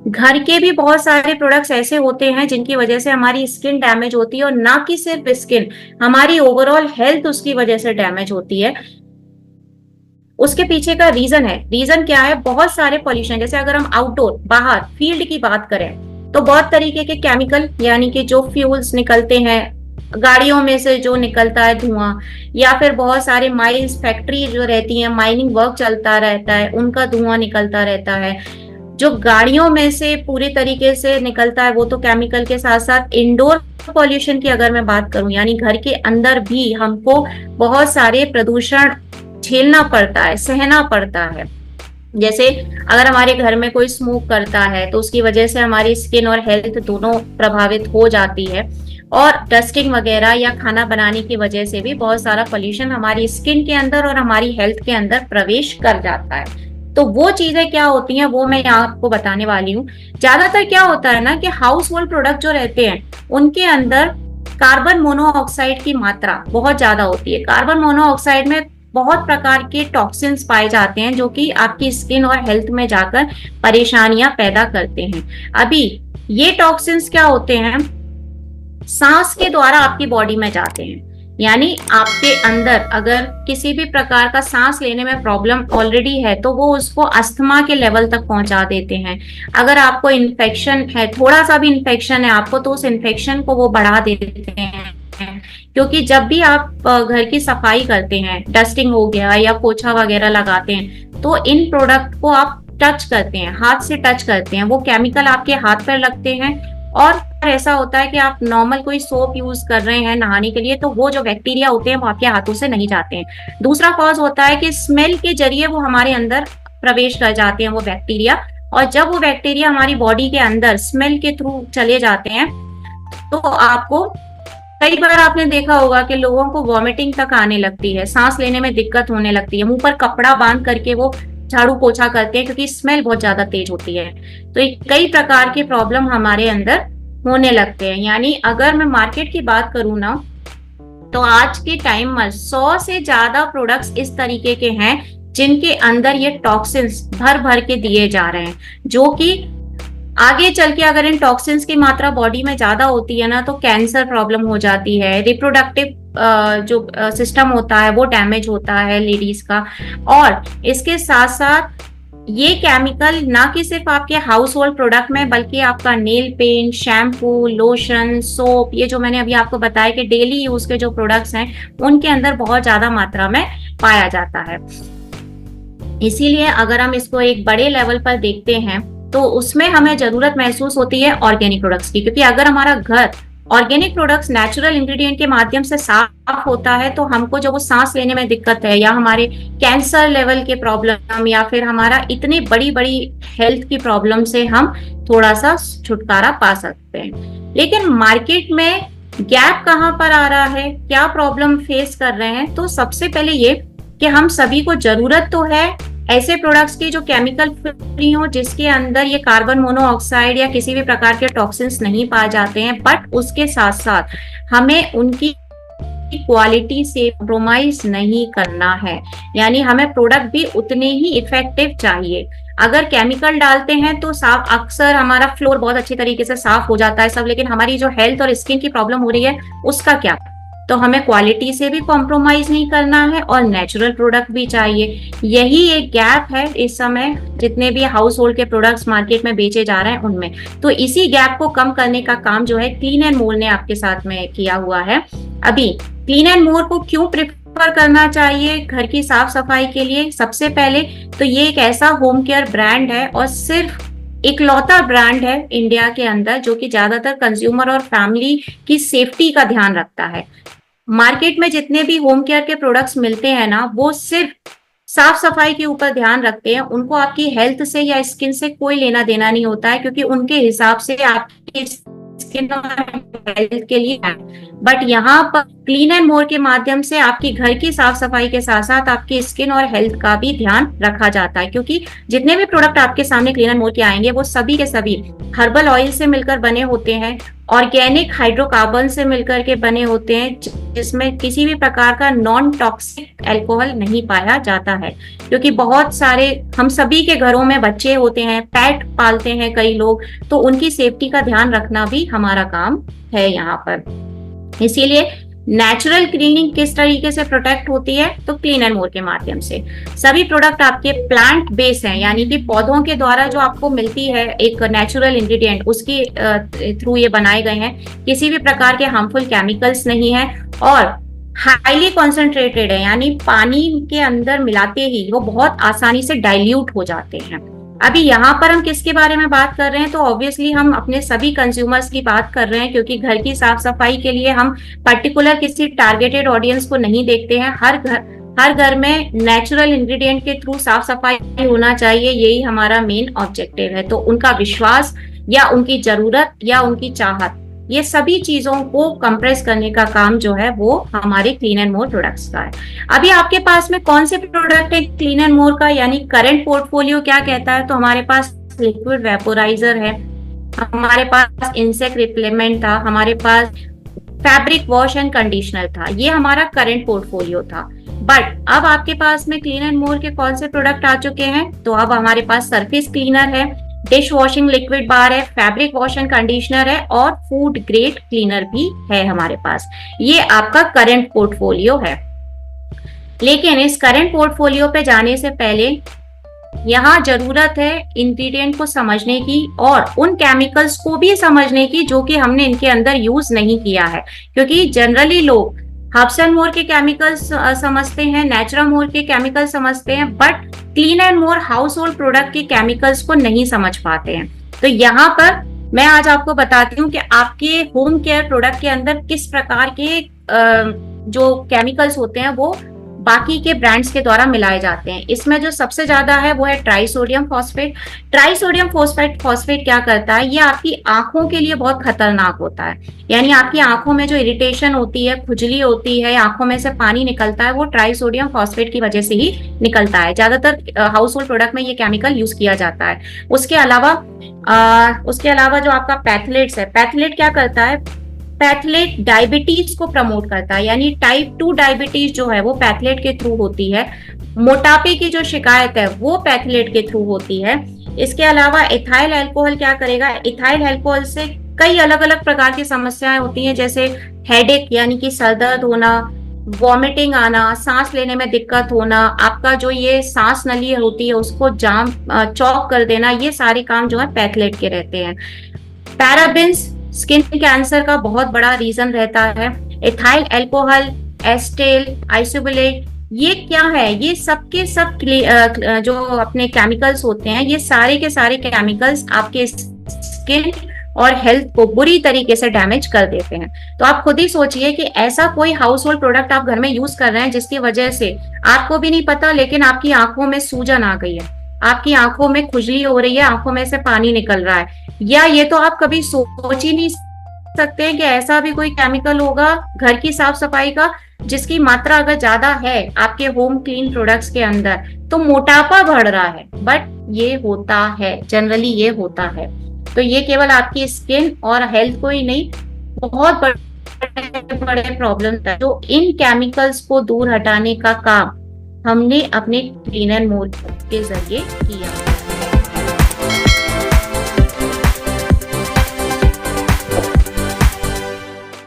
घर के भी बहुत सारे प्रोडक्ट्स ऐसे होते हैं जिनकी वजह से हमारी स्किन डैमेज होती है, और ना कि सिर्फ स्किन, हमारी ओवरऑल हेल्थ उसकी वजह से डैमेज होती है। उसके पीछे का रीजन है, रीजन क्या है, बहुत सारे पॉल्यूशन, जैसे अगर हम आउटडोर बाहर फील्ड की बात करें तो बहुत तरीके के केमिकल, यानी कि जो फ्यूल्स निकलते हैं गाड़ियों में से, जो निकलता है धुआं, या फिर बहुत सारे माइंस, फैक्ट्री जो रहती है, माइनिंग वर्क चलता रहता है, उनका धुआं निकलता रहता है। जो गाड़ियों में से पूरी तरीके से निकलता है वो तो केमिकल के साथ साथ इंडोर पॉल्यूशन की अगर मैं बात करूं, यानी घर के अंदर भी हमको बहुत सारे प्रदूषण झेलना पड़ता है, सहना पड़ता है। जैसे अगर हमारे घर में कोई स्मोक करता है तो उसकी वजह से हमारी स्किन और हेल्थ दोनों प्रभावित हो जाती है, और डस्टिंग वगैरह या खाना बनाने की वजह से भी बहुत सारा पोल्यूशन हमारी स्किन के अंदर और हमारी हेल्थ के अंदर प्रवेश कर जाता है। तो वो चीजें क्या होती हैं वो मैं यहाँ आपको बताने वाली हूँ। ज्यादातर क्या होता है ना कि हाउस होल्ड प्रोडक्ट जो रहते हैं उनके अंदर कार्बन मोनोऑक्साइड की मात्रा बहुत ज्यादा होती है। कार्बन मोनोऑक्साइड में बहुत प्रकार के टॉक्सिन्स पाए जाते हैं जो कि आपकी स्किन और हेल्थ में जाकर परेशानियां पैदा करते हैं। अभी ये टॉक्सिन्स क्या होते हैं, सांस के द्वारा आपकी बॉडी में जाते हैं, यानी आपके अंदर अगर किसी भी प्रकार का सांस लेने में प्रॉब्लम ऑलरेडी है तो वो उसको अस्थमा के लेवल तक पहुंचा देते हैं। अगर आपको इन्फेक्शन है, थोड़ा सा भी इन्फेक्शन है आपको, तो उस इन्फेक्शन को वो बढ़ा देते हैं। क्योंकि जब भी आप घर की सफाई करते हैं, डस्टिंग हो गया या पोछा वगैरह लगाते हैं, तो इन प्रोडक्ट को आप टच करते हैं, हाथ से टच करते हैं, वो केमिकल आपके हाथ पर लगते हैं। और ऐसा होता है कि आप नॉर्मल कोई सोप यूज कर रहे हैं नहाने के लिए तो वो जो बैक्टीरिया होते हैं वो आपके हाथों से नहीं जाते हैं। दूसरा कॉज होता है कि स्मेल के जरिए वो हमारे अंदर प्रवेश कर जाते हैं वो बैक्टीरिया, और जब वो बैक्टीरिया हमारी बॉडी के अंदर स्मेल के थ्रू चले जाते हैं तो आपको, कई बार आपने देखा होगा कि लोगों को वॉमिटिंग तक आने लगती है, सांस लेने में दिक्कत होने लगती है, मुंह पर कपड़ा बांध करके वो झाड़ू पोछा करते हैं क्योंकि स्मेल बहुत ज्यादा तेज होती है। तो कई प्रकार के प्रॉब्लम हमारे अंदर होने लगते हैं। यानी अगर मैं मार्केट की बात करूं ना, तो आज के टाइम में 100 से ज्यादा प्रोडक्ट्स इस तरीके के हैं जिनके अंदर ये टॉक्सिन्स भर भर के दिए जा रहे हैं, जो कि आगे चल के अगर इन टॉक्सिन्स की मात्रा बॉडी में ज्यादा होती है ना तो कैंसर प्रॉब्लम हो जाती है, रिप्रोडक्टिव जो सिस्टम होता है वो डैमेज होता है लेडीज का। और इसके साथ साथ ये केमिकल ना कि सिर्फ आपके हाउस होल्ड प्रोडक्ट में, बल्कि आपका nail paint, shampoo, lotion, soap, ये जो मैंने अभी आपको बताया कि डेली यूज के जो प्रोडक्ट्स हैं उनके अंदर बहुत ज्यादा मात्रा में पाया जाता है। इसीलिए अगर हम इसको एक बड़े लेवल पर देखते हैं तो उसमें हमें जरूरत महसूस होती है ऑर्गेनिक प्रोडक्ट्स की, क्योंकि अगर हमारा घर ऑर्गेनिक प्रोडक्ट्स नेचुरल इंग्रेडिएंट के माध्यम से साफ होता है तो हमको जो वो सांस लेने में दिक्कत है, या हमारे कैंसर लेवल के प्रॉब्लम, या फिर हमारा इतनी बड़ी बड़ी हेल्थ की प्रॉब्लम से हम थोड़ा सा छुटकारा पा सकते हैं। लेकिन मार्केट में गैप कहाँ पर आ रहा है, क्या प्रॉब्लम फेस कर रहे हैं, तो सबसे पहले ये कि हम सभी को जरूरत तो है ऐसे प्रोडक्ट्स की जो केमिकल फ्री हो, जिसके अंदर ये कार्बन मोनोऑक्साइड या किसी भी प्रकार के टॉक्सिन्स नहीं पाए जाते हैं, बट उसके साथ साथ हमें उनकी क्वालिटी से कॉम्प्रोमाइज नहीं करना है। यानी हमें प्रोडक्ट भी उतने ही इफेक्टिव चाहिए। अगर केमिकल डालते हैं तो साफ, अक्सर हमारा फ्लोर बहुत अच्छी तरीके से साफ हो जाता है सब, लेकिन हमारी जो हेल्थ और स्किन की प्रॉब्लम हो रही है उसका क्या। तो हमें क्वालिटी से भी कॉम्प्रोमाइज नहीं करना है और नेचुरल प्रोडक्ट भी चाहिए। यही एक गैप है इस समय जितने भी हाउस होल्ड के प्रोडक्ट्स मार्केट में बेचे जा रहे हैं उनमें। तो इसी गैप को कम करने का काम जो है क्लीन एंड मोर ने आपके साथ में किया हुआ है। अभी क्लीन एंड मोर को क्यों प्रेफर करना चाहिए घर की साफ सफाई के लिए, सबसे पहले तो ये एक ऐसा होम केयर ब्रांड है और सिर्फ इकलौता ब्रांड है इंडिया के अंदर जो कि ज्यादातर कंज्यूमर और फैमिली की सेफ्टी का ध्यान रखता है। मार्केट में जितने भी होम केयर के प्रोडक्ट्स मिलते हैं ना, वो सिर्फ साफ सफाई के ऊपर ध्यान रखते हैं, उनको आपकी हेल्थ से या स्किन से कोई लेना देना नहीं होता है, क्योंकि उनके हिसाब से आपकी स्किन और हेल्थ के लिए है। बट यहाँ पर क्लीन एंड मोर के माध्यम से आपकी घर की साफ सफाई के साथ साथ आपकी स्किन और हेल्थ का भी ध्यान रखा जाता है, क्योंकि जितने भी प्रोडक्ट आपके सामने क्लीन एंड मोर के आएंगे वो सभी के सभी हर्बल ऑयल से मिलकर बने होते हैं। ऑर्गेनिक हाइड्रोकार्बन से मिलकर के बने होते हैं, जिसमें किसी भी प्रकार का नॉन टॉक्सिक अल्कोहल नहीं पाया जाता है। क्योंकि बहुत सारे हम सभी के घरों में बच्चे होते हैं, पेट पालते हैं कई लोग, तो उनकी सेफ्टी का ध्यान रखना भी हमारा काम है यहाँ पर। इसीलिए नेचुरल क्लीनिंग किस तरीके से प्रोटेक्ट होती है, तो क्लीन एंड मोर के माध्यम से। सभी प्रोडक्ट आपके प्लांट बेस हैं, यानी कि पौधों के द्वारा जो आपको मिलती है एक नेचुरल इंग्रेडिएंट, उसके थ्रू ये बनाए गए हैं। किसी भी प्रकार के हार्मफुल केमिकल्स नहीं है और हाईली कॉन्सेंट्रेटेड है, यानी पानी के अंदर मिलाते ही वो बहुत आसानी से डाइल्यूट हो जाते हैं। अभी यहाँ पर हम किसके बारे में बात कर रहे हैं, तो ऑब्वियसली हम अपने सभी कंज्यूमर्स की बात कर रहे हैं, क्योंकि घर की साफ सफाई के लिए हम पर्टिकुलर किसी टारगेटेड ऑडियंस को नहीं देखते हैं। हर घर में नेचुरल इंग्रेडिएंट के थ्रू साफ सफाई होना चाहिए, यही हमारा मेन ऑब्जेक्टिव है। तो उनका विश्वास या उनकी जरूरत या उनकी चाहत, ये सभी चीजों को कंप्रेस करने का काम जो है वो हमारे क्लीन एंड मोर प्रोडक्ट्स का है। अभी आपके पास में कौन से प्रोडक्ट है क्लीन एंड मोर का, यानी करंट पोर्टफोलियो क्या कहता है, तो हमारे पास लिक्विड वेपोराइजर है, हमारे पास इंसेक्ट रिपेलेंट था, हमारे पास फैब्रिक वॉश एंड कंडीशनर था। ये हमारा करंट पोर्टफोलियो था। बट अब आपके पास में क्लीन एंड मोर के कौन से प्रोडक्ट आ चुके हैं, तो अब हमारे पास सरफेस क्लीनर है, डिश वॉशिंग लिक्विड बार है, फैब्रिक वॉश एंड कंडीशनर है और फूड ग्रेड क्लीनर भी है हमारे पास। ये आपका करंट पोर्टफोलियो है। लेकिन इस करंट पोर्टफोलियो पे जाने से पहले यहाँ जरूरत है इंग्रेडिएंट को समझने की और उन केमिकल्स को भी समझने की जो कि हमने इनके अंदर यूज नहीं किया है। क्योंकि जनरली लोग हर्ब्स एंड मोर के केमिकल्स समझते हैं, नेचुरल मोर के केमिकल्स समझते हैं, but clean and more house hold product के केमिकल्स को नहीं समझ पाते हैं। तो यहाँ पर मैं आज आपको बताती हूँ कि आपके होम केयर प्रोडक्ट के अंदर किस प्रकार के जो केमिकल्स होते हैं वो बाकी के ब्रांड्स के द्वारा मिलाए जाते हैं। इसमें जो सबसे ज्यादा है वो है ट्राइसोडियम फॉस्फेट। ट्राइसोडियम फॉस्फेट क्या करता है, ये आपकी आंखों के लिए बहुत खतरनाक होता है। यानी आपकी आंखों में जो इरिटेशन होती है, खुजली होती है, आंखों में से पानी निकलता है, वो ट्राइसोडियम फॉस्फेट की वजह से ही निकलता है। ज्यादातर हाउस होल्ड प्रोडक्ट में ये केमिकल यूज किया जाता है। उसके अलावा जो आपका पैथलेट्स है, पैथलेट क्या करता है, पैथलेट डायबिटीज को प्रमोट करता है, यानी टाइप 2 डायबिटीज जो है वो पैथलेट के थ्रू होती है। मोटापे की जो शिकायत है वो पैथलेट के थ्रू होती है। इसके अलावा इथाइल अल्कोहल क्या करेगा, इथाइल अल्कोहल से कई अलग अलग प्रकार की समस्याएं होती हैं, जैसे हेडेक यानी कि सर दर्द होना, वॉमिटिंग आना, सांस लेने में दिक्कत होना, आपका जो ये सांस नली होती है उसको चौक कर देना, ये सारे काम जो है पैथलेट के रहते हैं। पैराबिन्स स्किन कैंसर का बहुत बड़ा रीजन रहता है। इथाइल अल्कोहल, एस्टेल, आइसोबुलेट, ये क्या है, ये सब के सब जो अपने केमिकल्स होते हैं, ये सारे के सारे केमिकल्स आपके स्किन और हेल्थ को बुरी तरीके से डैमेज कर देते हैं। तो आप खुद ही सोचिए कि ऐसा कोई हाउस होल्ड प्रोडक्ट आप घर में यूज कर रहे हैं जिसकी वजह से आपको भी नहीं पता, लेकिन आपकी आंखों में सूजन आ गई है, आपकी आंखों में खुजली हो रही है, आंखों में से पानी निकल रहा है, या ये तो आप कभी सोच ही नहीं सकते हैं कि ऐसा भी कोई केमिकल होगा घर की साफ सफाई का जिसकी मात्रा अगर ज्यादा है आपके होम क्लीन प्रोडक्ट्स के अंदर तो मोटापा बढ़ रहा है। बट ये होता है, जनरली ये होता है। तो ये केवल आपकी स्किन और हेल्थ को ही नहीं, बहुत बड़े प्रॉब्लम है। तो इन केमिकल्स को दूर हटाने का काम हमने अपने क्लीन एंड मोर के जरिए किया।